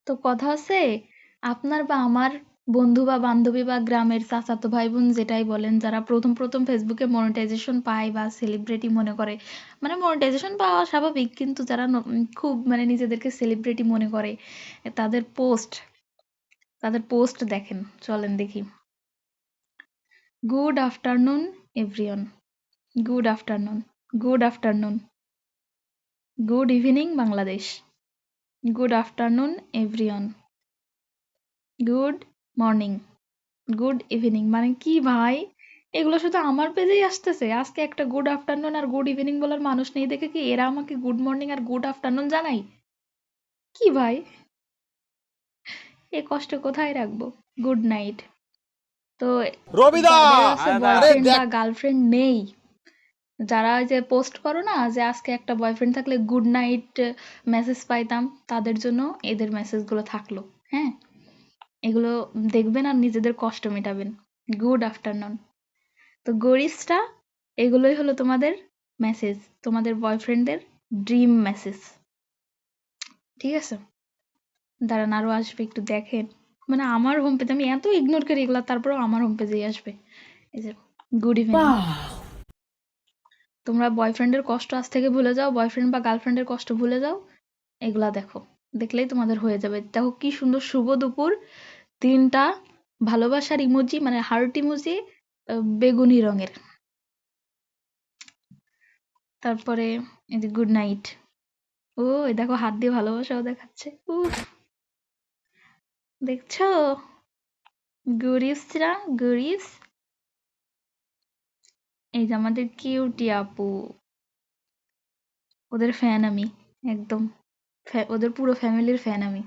তো কথা হচ্ছে আপনার বা আমার বন্ধু বা বান্ধবী বা গ্রামের চাচাতো ভাই বোন যেটাই বলেন যারা প্রথম ফেসবুকে মনিটাইজেশন পায় বা সেলিব্রিটি মনে করে মানে মনিটাইজেশন পাওয়া স্বাভাবিক কিন্তু যারা খুব মানে নিজেদেরকে সেলিব্রিটি মনে করে তাদের পোস্ট তাদের পোস্ট দেখেন চলেন দেখি good afternoon everyone good afternoon good afternoon good evening Bangladesh good afternoon everyone good morning good evening মানে কি ভাই এগুলো শুধু আমার পেজেই আসতেছে আজকে একটা গুড আফটারনুন আর গুড ইভিনিং বলার মানুষ নেই দেখে কি এরা আমাকে গুড মর্নিং আর গুড আফটারনুন জানাই কি ভাই এ কষ্ট কোথায় রাখবো গুড নাইট তো রবিদা যাদের হচ্ছে আরে বয়ফ্রেন্ড দেখ বা গার্লফ্রেন্ড নেই যারা ওই যে পোস্ট করো না যে আজকে একটা বয়ফ্রেন্ড থাকলে গুড নাইট মেসেজ পাইতাম তাদের জন্য এদের মেসেজগুলো থাকলো হ্যাঁ এগুলো দেখবেন আর নিজেদের কষ্ট মেটাবেন গুড আফটারনুন তো গরিবসটা এগুলোই হলো তোমাদের মেসেজ তোমাদের বয়ফ্রেন্ডদের ড্রিম মেসেজ ঠিক আছে দাঁড়ান আরো আসবে একটু দেখেন মানে আমার হোম পেজ আমি এত ইগনোর করি এগুলা তারপরেও আমার হোম পেজেই আসবে এই যে গুড ইভিনিং তোমরা বয়ফ্রেন্ডের কষ্ট আজ থেকে ভুলে যাও বয়ফ্রেন্ড বা গার্লফ্রেন্ডের কষ্ট ভুলে যাও এগুলা দেখো দেখলেই তোমাদের হয়ে যাবে দেখো কি সুন্দর শুভ দুপুর তিনটা ভালোবাসার ইমোজি মানে হার্ট ইমোজি বেগুনি রঙের তারপরে এই যে গুড নাইট ও এই দেখো হাত দিয়ে ভালোবাসাও দেখাচ্ছে উফ দেখছো গরিবসরা গরিবস এই যে আমাদের কিউটি আপু ওদের ফ্যান আমি একদম ওদের পুরো ফ্যামিলির ফ্যান আমি